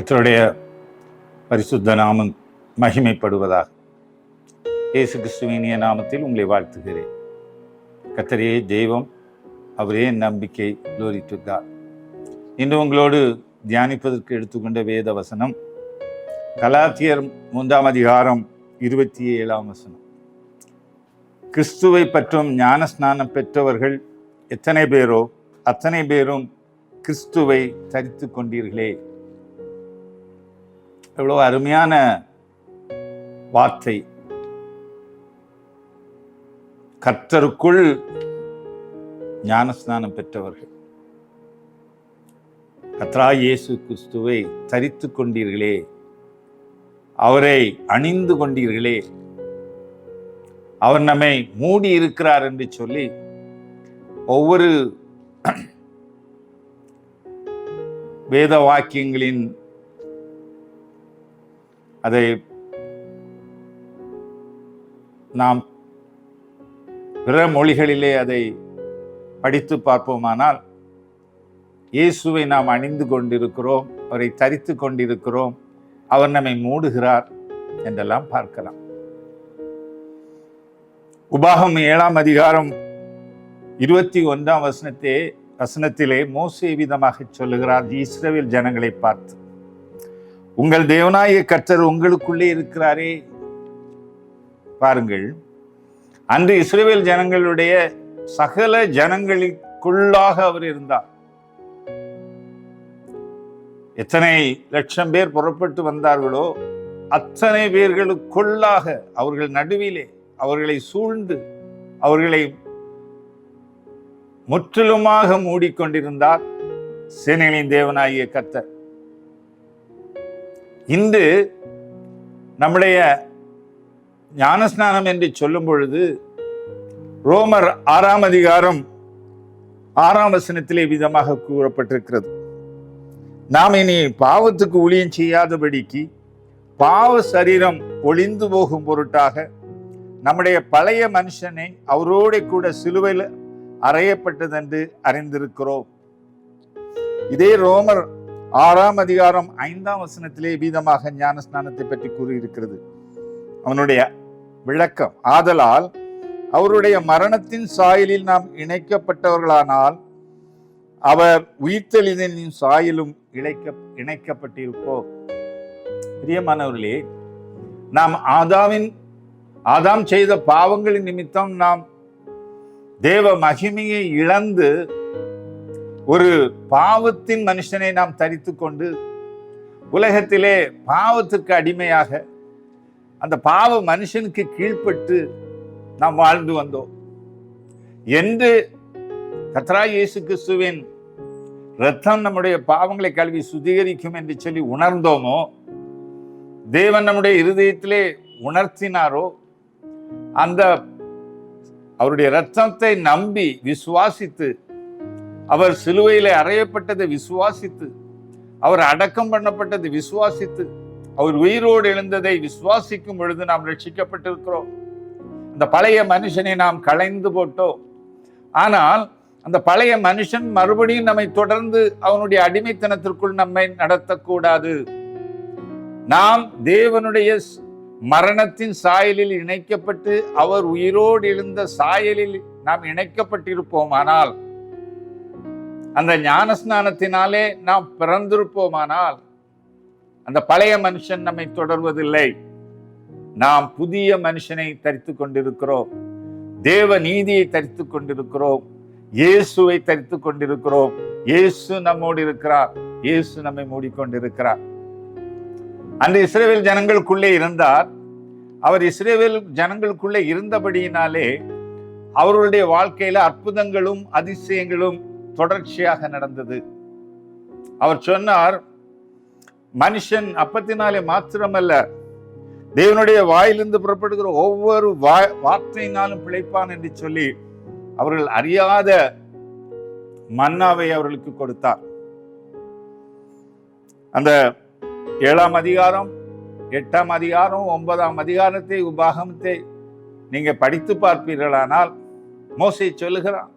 கர்த்தருடைய பரிசுத்த நாமம் மகிமைப்படுவதாக. இயேசு கிறிஸ்துவின் நாமத்தில் உங்களை வாழ்த்துகிறேன். கர்த்தரே தெய்வம், அவரே நம்பிக்கை. glory to God. இன்று உங்களோடு தியானிப்பதற்கு எடுத்துக்கொண்ட வேத வசனம் கலாத்தியர் 3:27 கிறிஸ்துவை பற்றும் ஞானஸ்நானம் பெற்றவர்கள் எத்தனை பேரோ அத்தனை பேரும் கிறிஸ்துவை தரித்து கொண்டீர்களே. எவ்வளவு அருமையான வார்த்தை. கர்த்தருக்குள் ஞானஸ்நானம் பெற்றவர்கள், கர்த்தராகிய இயேசு கிறிஸ்துவை தரித்து கொண்டீர்களே, அவரை அணிந்து கொண்டீர்களே, அவர் நம்மை மூடி இருக்கிறார் என்று சொல்லி ஒவ்வொரு வேத வாக்கியங்களின் அதை நாம் பிற மொழிகளிலே அதை படித்து பார்ப்போமானால், இயேசுவை நாம் அணிந்து கொண்டிருக்கிறோம், அவரை தரித்து கொண்டிருக்கிறோம், அவர் நம்மை மூடுகிறார் என்றெல்லாம் பார்க்கலாம். உபாகமம் 7:21 வசனத்திலே மோசே விதமாக சொல்லுகிறார் இஸ்ரவேல் ஜனங்களை பார்த்து, உங்கள் தேவனாகிய கர்த்தர் உங்களுக்குள்ளே இருக்கிறாரே. பாருங்கள், அன்று இஸ்ரவேல் ஜனங்களுடைய சகல ஜனங்களுக்குள்ளாக அவர் இருந்தார். எத்தனை லட்சம் பேர் புறப்பட்டு வந்தார்களோ அத்தனை பேர்களுக்குள்ளாக, அவர்கள் நடுவிலே, அவர்களை சூழ்ந்து அவர்களை முற்றிலுமாக மூடிக்கொண்டிருந்தார் சேனைகளின் தேவனாகிய கர்த்தர். இன்று நம்முடைய ஞானஸ்நானம் என்று சொல்லும் பொழுது ரோமர் 6:6 விதமாக கூறப்பட்டிருக்கிறது, நாம் இனி பாவத்துக்கு ஊழியம் செய்யாதபடிக்கு பாவ சரீரம் ஒளிந்து போகும் பொருட்டாக நம்முடைய பழைய மனுஷனை அவரோட கூட சிலுவையில் அறையப்பட்டதென்று அறிந்திருக்கிறோம். இதே ரோமர் 6:5 வீதமாக ஞானஸ்நானத்தை பற்றி கூறியிருக்கிறது. அவனுடைய விளக்கம், ஆதலால் அவருடைய மரணத்தின் சாயலில் நாம் இணைக்கப்பட்டவர்களானால் அவர் உயிர்த்தெழுதலின் சாயலும் இணைக்கப்பட்டிருப்போம். பிரியமானவர்களே, நாம் ஆதாம் செய்த பாவங்களின் நிமித்தம் நாம் தேவ மகிமையை இழந்து ஒரு பாவத்தின் மனுஷனை நாம் தரித்து கொண்டு உலகத்திலே பாவத்துக்கு அடிமையாக அந்த பாவ மனுஷனுக்கு கீழ்ப்பட்டு நாம் வாழ்ந்து வந்தோம் என்று கர்த்தராகிய இயேசு கிறிஸ்துவின் இரத்தம் நம்முடைய பாவங்களை கழுவி சுத்திகரிக்கும் என்று சொல்லி உணர்ந்தோமோ, தேவன் நம்முடைய இருதயத்திலே உணர்த்தினாரோ, அந்த அவருடைய இரத்தத்தை நம்பி விசுவாசித்து, அவர் சிலுவையிலே அறையப்பட்டதை விசுவாசித்து, அவர் அடக்கம் பண்ணப்பட்டதை விசுவாசித்து, அவர் உயிரோடு எழுந்ததை விசுவாசிக்கும் பொழுது நாம் ரட்சிக்கப்பட்டிருக்கிறோம். அந்த பழைய மனுஷனை நாம் களைந்து போட்டோம். ஆனால் அந்த பழைய மனுஷன் மறுபடியும் நம்மை தொடர்ந்து அவனுடைய அடிமைத்தனத்திற்குள் நம்மை நடத்தக்கூடாது. நாம் தேவனுடைய மரணத்தின் சாயலில் இணைக்கப்பட்டு அவர் உயிரோடு எழுந்த சாயலில் நாம் இணைக்கப்பட்டிருப்போமானால், அந்த ஞானஸ்நானத்தினாலே நாம் பிறந்திருப்போமானால், அந்த பழைய மனுஷன் நம்மை தொடர்வதில்லை. நாம் புதிய மனுஷனை தரித்து கொண்டிருக்கிறோம், தேவ நீதியை தரித்து கொண்டிருக்கிறோம், இயேசுவை தரித்து கொண்டிருக்கிறோம். இயேசு நம்மோடு இருக்கிறார், இயேசு நம்மை மூடிக்கொண்டிருக்கிறார். அந்த இஸ்ரவேல் ஜனங்களுக்குள்ளே இருந்தார். அவர் இஸ்ரவேல் ஜனங்களுக்குள்ளே இருந்தபடியினாலே அவர்களுடைய வாழ்க்கையில அற்புதங்களும் அதிசயங்களும் தொடர்ச்சியாக நடந்தது. அவர் சொன்னார், மனுஷன் அப்பத்தினாலே மாத்திரமல்ல, தேவனுடைய வாயிலிருந்து புறப்படுகிற ஒவ்வொரு வார்த்தையினாலும் பிழைப்பான் என்று சொல்லி அவர்கள் அறியாத மன்னாவை அவர்களுக்கு கொடுத்தார். அந்த 7 அதிகாரம் 8 அதிகாரம் 9 உபாகமத்தை நீங்க படித்து பார்ப்பீர்களானால் மோசே சொல்லுகிறான்,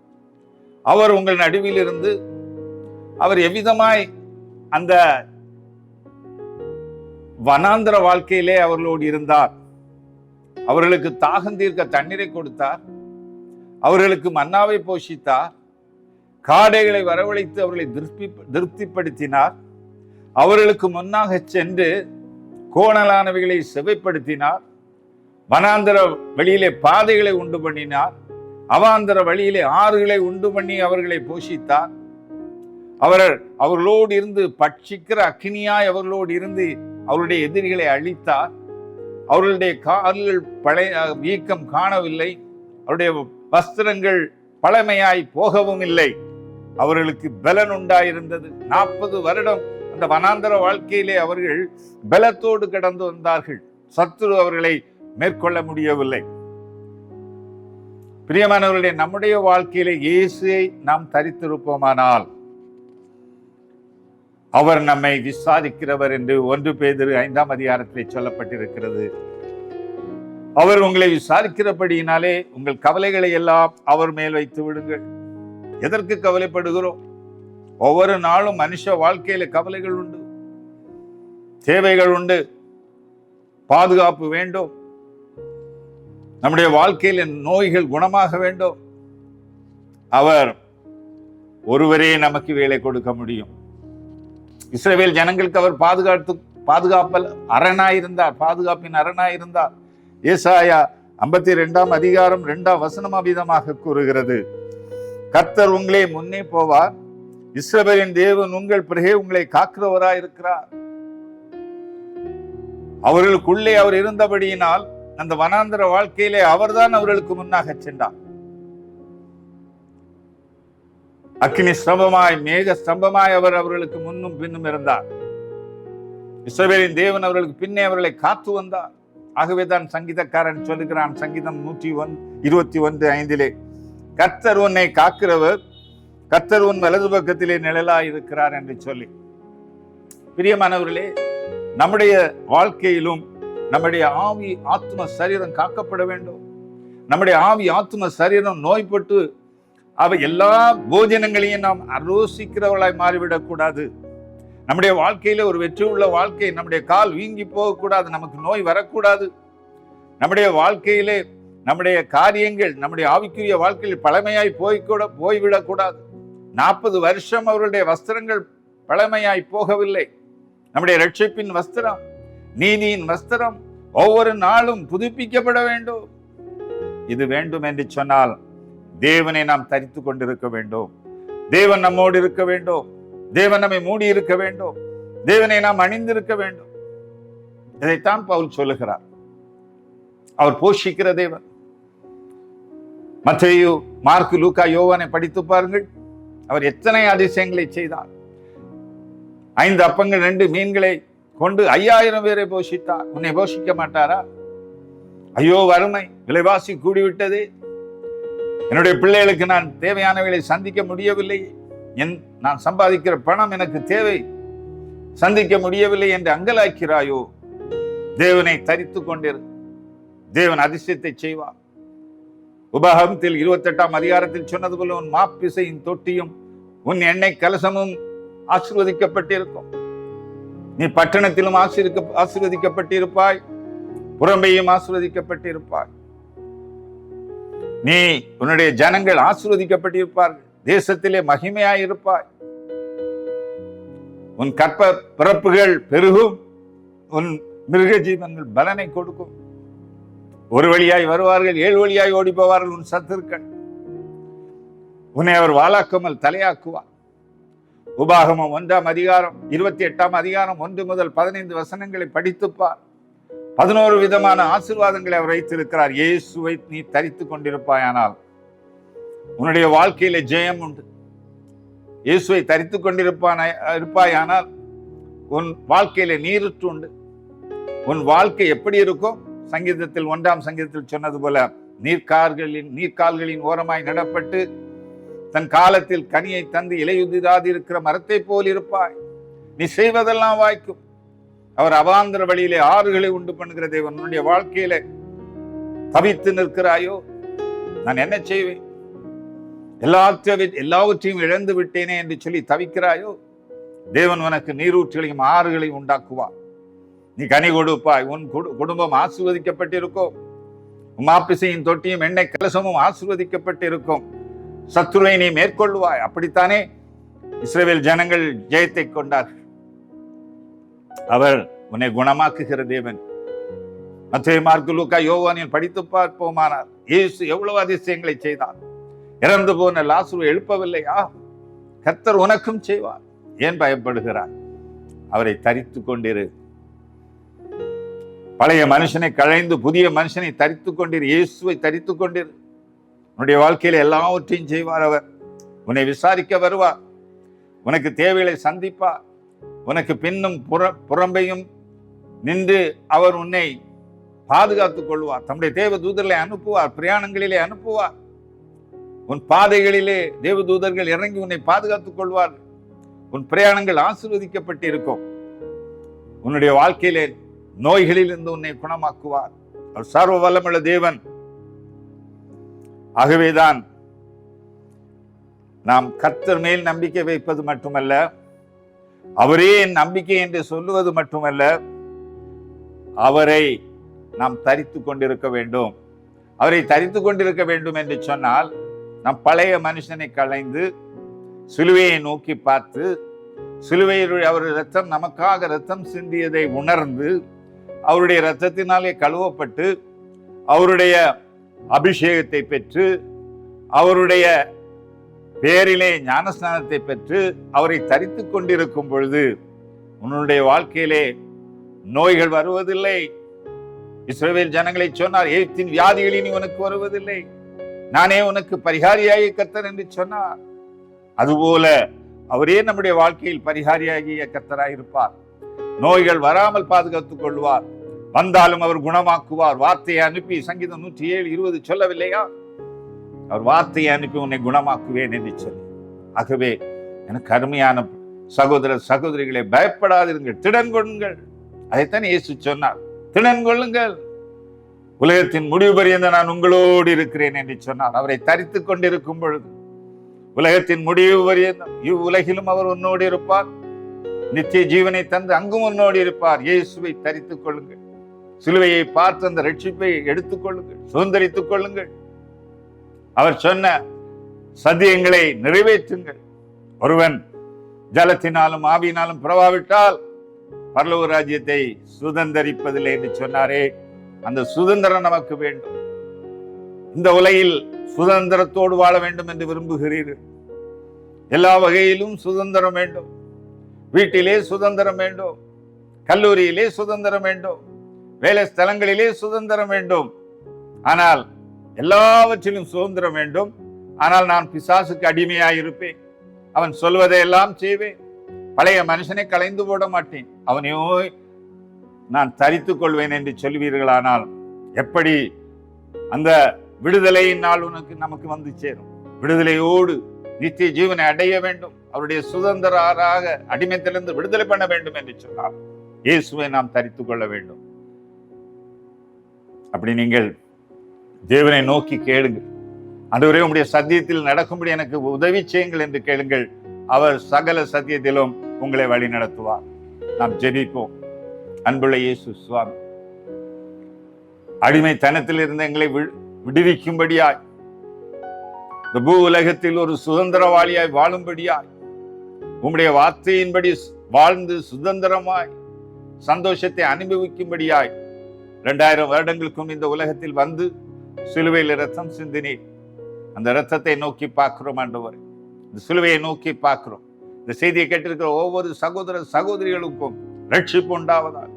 அவர் உங்கள் நடுவில் இருந்து அவர் எவ்விதமாய் அந்த வனாந்தர வாழ்க்கையிலே அவர்களோடு இருந்தார். அவர்களுக்கு தாகம் தீர்க்க தண்ணீரை கொடுத்தார். அவர்களுக்கு மன்னாவை போஷித்தார். காடைகளை வரவழைத்து அவர்களை திருப்திப்படுத்தினார். அவர்களுக்கு முன்னாக சென்று கோணலானவைகளை செவைப்படுத்தினார். வனாந்தர வழியிலே பாதைகளை உண்டு பண்ணினார். அவாந்தர வழியிலே ஆறுகளை உண்டு பண்ணி அவர்களை போஷித்தார். அவர்களோடு இருந்து பட்சிக்கிற அக்கினியாய் அவர்களோடு இருந்து அவருடைய எதிரிகளை அழித்தார். அவர்களுடைய கால்கள் பழைய வீக்கம் காணவில்லை. அவருடைய வஸ்திரங்கள் பழமையாய் போகவும் இல்லை. அவர்களுக்கு பலன் உண்டாயிருந்தது. 40 வருடம் அந்த வனாந்தர வாழ்க்கையிலே அவர்கள் பலத்தோடு கடந்து வந்தார்கள். சத்துரு அவர்களை மேற்கொள்ள முடியவில்லை. பிரியமானவர்களே, நம்முடைய வாழ்க்கையிலே இயேசுவை நாம் தரித்திருப்போமானால் அவர் நம்மை விசாரிக்கிறவர் என்று 1 பேதுரு 5ஆம் அதிகாரத்திலே சொல்லப்பட்டிருக்கிறது. அவர் உங்களை விசாரிக்கிறபடியினாலே உங்கள் கவலைகளை எல்லாம் அவர் மேல் வைத்து விடுங்கள். எதற்கு கவலைப்படுகிறோம்? ஒவ்வொரு நாளும் மனுஷ வாழ்க்கையில கவலைகள் உண்டு, தேவைகள் உண்டு, பாதுகாப்பு வேண்டும். நம்முடைய வாழ்க்கையில நோய்கள் குணமாக வேண்டும். அவர் ஒருவரே நமக்கு வேலை கொடுக்க முடியும். இஸ்ரவேல் ஜனங்களுக்கு அவர் பாதுகாப்பின் அரணாயிருந்தார். ஏசாயா 52ஆம் அதிகாரம் 2ஆம் வசனம் அவ்விதமாக கூறுகிறது. கர்த்தர் உங்களே முன்னே போவார், இஸ்ரவேலின் தேவன் உங்கள் பிறகே உங்களை காக்கிறவராய் இருக்கிறார். அவர்களுக்குள்ளே அவர் இருந்தபடியினால் அந்த வனாந்தர வாழ்க்கையிலே அவர்தான் அவர்களுக்கு முன்னாக சென்றார். அக்கினி ஸ்தம்பமாய் மேக ஸ்தம்பமாய் அவர் அவர்களுக்கு முன்னும் பின்னும் இருந்தார். இஸ்ரவேலின் தேவன் அவர்களுக்கு பின்னே அவர்களை காத்து வந்தார். ஆகவேதான் சங்கீதக்காரன் சொல்லுகிறான், சங்கீதம் 121:5, கர்த்தர் உன்னை காக்கிறவர், கர்த்தர் உன் வலது பக்கத்திலே நிழலாய் இருக்கிறார் என்று சொல்லி. பிரியமானவர்களே, நம்முடைய வாழ்க்கையிலும் நம்முடைய ஆவி ஆத்ம சரீரம் காக்கப்பட வேண்டும். நம்முடைய ஆவி ஆத்ம சரீரம் நோய்பட்டு அவை எல்லா போஜனங்களையும் நாம் அரோசிக்கிறவர்களாய் மாறிவிடக் கூடாது. நம்முடைய வாழ்க்கையில ஒரு வெற்றி உள்ள வாழ்க்கை, நம்முடைய கால் வீங்கி போகக்கூடாது, நமக்கு நோய் வரக்கூடாது. நம்முடைய வாழ்க்கையிலே நம்முடைய காரியங்கள், நம்முடைய ஆவிக்குரிய வாழ்க்கையில் பழமையாய் போய்விடக்கூடாது. 40 வருஷம் அவர்களுடைய வஸ்திரங்கள் பழமையாய் போகவில்லை. நம்முடைய ரட்சிப்பின் வஸ்திரம், நீதியின் வஸ்திரம் ஒவ்வொரு நாளும் புதுப்பிக்கப்பட வேண்டும். இது வேண்டும் என்று சொன்னால் தேவனை நாம் தரித்து கொண்டிருக்க வேண்டும். தேவன் நம்மோடு இருக்க வேண்டும். தேவன் நம்மை மூடி இருக்க வேண்டும். தேவனை நாம் அணிந்திருக்க வேண்டும். இதைத்தான் பவுல் சொல்லுகிறார். அவர் போஷிக்கிற தேவன். மத்தேயு, மார்க்கு, லூக்கா, யோவானை படித்து பாருங்கள். அவர் எத்தனை அதிசயங்களை செய்தார். 5 அப்பங்கள் 2 மீன்களை கொண்டு 5000 பேரை போஷித்தார். உன்னை போஷிக்க மாட்டாரா? ஐயோ வறுமை, விலைவாசி கூடிவிட்டதே, என்னுடைய பிள்ளைகளுக்கு நான் தேவையானவைகளை சந்திக்க முடியவில்லை, நான் சம்பாதிக்கிற பணம் எனக்கு தேவை, சந்திக்க முடியவில்லை என்று அங்கலாக்கிறாயோ? தேவனை தரித்து கொண்டிரு, தேவன் அதிசயத்தை செய்வார். உபாகமத்தில் 28ஆம் அதிகாரத்தில் சொன்னது போல உன் மாப்பிசையின் தொட்டியும் உன் எண்ணெய் கலசமும் ஆசீர்வதிக்கப்பட்டிருக்கும். நீ பட்டணத்திலும் ஆசீர்வதிக்கப்பட்டிருப்பாய், புறம்பையும் ஆசீர்வதிக்கப்பட்டிருப்பாய். நீ உன்னுடைய ஜனங்கள் ஆசீர்வதிக்கப்பட்டிருப்பார்கள், தேசத்திலே மகிமையாயிருப்பாய். உன் கற்ப பிறப்புகள் பெருகும், உன் மிருக ஜீவன்கள் பலனை கொடுக்கும். ஒரு வழியாய் வருவார்கள், 7 வழியாய் ஓடி போவார்கள் உன் சத்துருக்கள். உன்னை அவர் வாளாக்காமல் தலையாக்குவார். உபாகமம் 1ஆம் அதிகாரம் 28ஆம் அதிகாரம் 1 முதல் 15 வசனங்களை படித்துப்பார். 11 விதமான ஆசீர்வாதங்களை அவர் வைத்திருக்கிறார். இயேசுவை நீ தரித்து கொண்டிருப்பாயானால் உன்னுடைய வாழ்க்கையில ஜெயம் உண்டு. இயேசுவை தரித்து கொண்டிருப்பாயானால் உன் வாழ்க்கையில நீருற்று உண்டு. உன் வாழ்க்கை எப்படி இருக்கும்? சங்கீதத்தில் 1ஆம் சங்கீதத்தில் சொன்னது போல நீர்க்கால்களின் ஓரமாய் நடப்பட்டு தன் காலத்தில் கனியை தந்து இலையுதிராது இருக்கிற மரத்தை போல் இருப்பாய். நீ செய்வதெல்லாம் வாய்க்கும். அவர் அவாந்தர வழியிலே ஆறுகளை உண்டு பண்ணுகிற தேவன். உன்னுடைய வாழ்க்கையில தவித்து நிற்கிறாயோ? நான் என்ன செய்வேன், எல்லாவற்றையும் இழந்து விட்டேனே என்று சொல்லி தவிக்கிறாயோ? தேவன் உனக்கு நீரூற்றுகளையும் ஆறுகளையும் உண்டாக்குவார். நீ கனி கொடுப்பாய், உன் குடும்பம் ஆசீர்வதிக்கப்பட்டிருக்கும், மாப்பிசையின் தொட்டியும் எண்ணெய் கலசமும் ஆசீர்வதிக்கப்பட்டிருக்கும், சத்துருவை நீ மேற்கொள்வாய். அப்படித்தானே இஸ்ரவேல் ஜனங்கள் ஜெயத்தை கொண்டார்கள். அவர் உன்னை குணமாக்குகிற தேவன். மத்தேயு, மார்க்கு, லூக்கா, யோவானில் படித்து பார்ப்போமானால் இயேசு எவ்வளவு அதிசயங்களை செய்தார். இறந்து போன லாசரு எழுப்பவில்லையா? கர்த்தர் உனக்கும் செய்வார். ஏன் பயப்படுகிறார்? அவரை தரித்து கொண்டிரு. பழைய மனுஷனை களைந்து புதிய மனுஷனை தரித்து கொண்டிரு. இயேசுவை தரித்து கொண்டிரு. உன்னுடைய வாழ்க்கையில எல்லாவற்றையும் செய்வார். அவர் உன்னை விசாரிக்க வருவார். உனக்கு தேவைகளை சந்திப்பார். உனக்கு பின்னும் புறம்பையும் நின்று அவர் உன்னை பாதுகாத்துக் கொள்வார். தம்முடைய தேவ தூதர்களை அனுப்புவார். பிரயாணங்களிலே அனுப்புவார். உன் பாதைகளிலே தேவ தூதர்கள் இறங்கி உன்னை பாதுகாத்துக் கொள்வார். உன் பிரயாணங்கள் ஆசீர்வதிக்கப்பட்டு இருக்கும். உன்னுடைய வாழ்க்கையிலே நோய்களில் இருந்து உன்னை குணமாக்குவார். அவர் சர்வ வல்லமுள்ள தேவன். ஆகவேதான் நாம் கர்த்தர் மேல் நம்பிக்கை வைப்பது மட்டுமல்ல, அவரே என் நம்பிக்கை என்று சொல்லுவது மட்டுமல்ல, அவரை நாம் தரித்து கொண்டிருக்க வேண்டும். அவரை தரித்து கொண்டிருக்க வேண்டும் என்று சொன்னால், நம் பழைய மனுஷனை களைந்து சிலுவையை நோக்கி பார்த்து, சிலுவையில் அவர் இரத்தம் நமக்காக இரத்தம் சிந்தியதை உணர்ந்து, அவருடைய இரத்தத்தினாலே கழுவப்பட்டு, அவருடைய அபிஷேகத்தை பெற்று, அவருடைய பேரிலே ஞானஸ்நானத்தை பெற்று அவரை தரித்து கொண்டிருக்கும் பொழுது உன்னுடைய வாழ்க்கையிலே நோய்கள் வருவதில்லை. இஸ்ரவேல் ஜனங்களை சொன்னார், எகிப்தின் வியாதிகளில் உனக்கு வருவதில்லை, நானே உனக்கு பரிகாரியாகிய கர்த்தர் என்று சொன்னார். அதுபோல அவரே நம்முடைய வாழ்க்கையில் பரிகாரியாகிய கர்த்தராயிருப்பார். நோய்கள் வராமல் பாதுகாத்துக் கொள்வார். வந்தாலும் அவர் குணமாக்குவார். வார்த்தையை அனுப்பி, சங்கீதம் 107:20 சொல்லவில்லையா? அவர் வார்த்தையை அனுப்பி உன்னை குணமாக்குவேன் என்று சொல்லி. ஆகவே எனக்கு அருமையான சகோதர சகோதரிகளை, பயப்படாதிருங்கள், திடன் கொள்ளுங்கள். அதைத்தான் இயேசு சொன்னார், திடன் கொள்ளுங்கள், உலகத்தின் முடிவு பரியந்த நான் உங்களோடு இருக்கிறேன் என்று சொன்னார். அவரை தரித்து கொண்டிருக்கும் பொழுது உலகத்தின் முடிவு பரியந்தம் இவ்வுலகிலும் அவர் உன்னோடு இருப்பார். நித்திய ஜீவனை தந்து அங்கும் உன்னோடு இருப்பார். இயேசுவை தரித்துக் கொள்ளுங்கள். சிலுவையை பார்த்து அந்த ரட்சிப்பை எடுத்துக் கொள்ளுங்கள், சுதந்திரித்துக் கொள்ளுங்கள். அவர் சொன்ன சத்தியங்களை நிறைவேற்றுங்கள். ஒருவன் ஜலத்தினாலும் ஆவியினாலும் பிறவாவிட்டால் பரலோக ராஜ்யத்தை சுதந்திரிப்பதில்லை என்று சொன்னாரே, அந்த சுதந்திரம் நமக்கு வேண்டும். இந்த உலகில் சுதந்திரத்தோடு வாழ வேண்டும் என்று விரும்புகிறீர்கள். எல்லா வகையிலும் சுதந்திரம் வேண்டும். வீட்டிலே சுதந்திரம் வேண்டும், கல்லூரியிலே சுதந்திரம் வேண்டும், வேலை ஸ்தலங்களிலே சுதந்திரம் வேண்டும். ஆனால் எல்லாவற்றிலும் சுதந்திரம் வேண்டும். ஆனால் நான் பிசாசுக்கு அடிமையாயிருப்பேன், அவன் சொல்வதையெல்லாம் செய்வேன், பழைய மனுஷனை களைந்து போட மாட்டேன், அவனையோ நான் தரித்துக் கொள்வேன் என்று சொல்வீர்களானால் எப்படி அந்த விடுதலையின் நாள் நமக்கு வந்து சேரும்? விடுதலையோடு நித்திய ஜீவனை அடைய வேண்டும், அவருடைய சுதந்திரராக அடிமைத்திலிருந்து விடுதலை பண்ண வேண்டும் என்று சொன்னால் இயேசுவை நாம் தரித்துக் கொள்ள வேண்டும். அப்படி நீங்கள் தேவனை நோக்கி கேளுங்கள். ஆண்டவரே, உம்முடைய சத்தியத்தில் நடக்கும்படி எனக்கு உதவி செய்யுங்கள் என்று கேளுங்கள். அவர் சகல சத்தியத்திலும் உங்களை வழி நடத்துவார். நாம் ஜெபிப்போம். அன்புள்ள இயேசு சுவாமி, அடிமைத்தனத்தில் இருந்து எங்களை விடுவிக்கும்படியாய், இந்த பூ உலகத்தில் ஒரு சுதந்திரவாளியாய் வாழும்படியாய், உம்முடைய வார்த்தையின்படி வாழ்ந்து சுதந்திரமாய் சந்தோஷத்தை அனுபவிக்கும்படியாய் 2000 வருடங்களுக்கும் இந்த உலகத்தில் வந்து சிலுவையில் இரத்தம் சிந்தினீர். அந்த இரத்தத்தை நோக்கி பார்க்கிறோம் ஆண்டவரே, இந்த சிலுவையை நோக்கி பார்க்கிறோம். இந்த செய்தியை கேட்டிருக்கிற ஒவ்வொரு சகோதர சகோதரிகளுக்கும் ரட்சிப்பு உண்டாவதாக.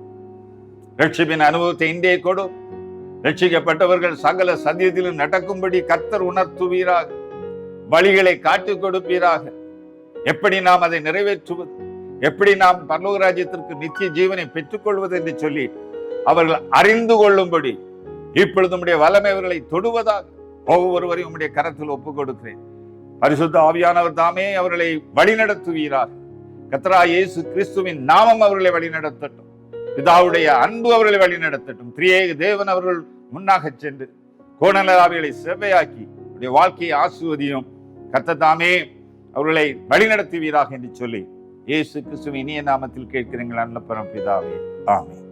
ரட்சிப்பின் அனுபவத்தை இன்றைய கொடும். ரட்சிக்கப்பட்டவர்கள் சகல சத்தியத்திலும் நடக்கும்படி கர்த்தர் உணர்த்துவீராக, வழிகளை காட்டிக் கொடுப்பீராக. எப்படி நாம் அதை நிறைவேற்றுவது, எப்படி நாம் பரலோக ராஜ்யத்திற்கு நித்திய ஜீவனை பெற்றுக்கொள்வது என்று சொல்லி அவர்கள் அறிந்து கொள்ளும்படி இப்பொழுது உம்முடைய வல்லமை அவர்களை தொடுவதாக ஒவ்வொருவரையும் உம்முடைய கரத்தில் ஒப்புக் கொடுக்கிறேன். பரிசுத்த ஆவியானவர் தாமே அவர்களை வழிநடத்துவீராக. கர்த்தராகிய இயேசு கிறிஸ்துவின் நாமம் அவர்களை வழிநடத்தட்டும். பிதாவுடைய அன்பு அவர்களை வழிநடத்தட்டும். திரியேக தேவன் அவர்கள் முன்னாக சென்று கோணலாவிகளை செவ்வையாக்கி வாழ்க்கையை ஆசீர்வதியும். கர்த்தர் தாமே அவர்களை வழிநடத்துவீராக என்று சொல்லி இயேசு கிறிஸ்துவின் இனிய நாமத்தில் கேட்கிறீர்கள் நல்ல பரமபிதாவே, ஆமென்.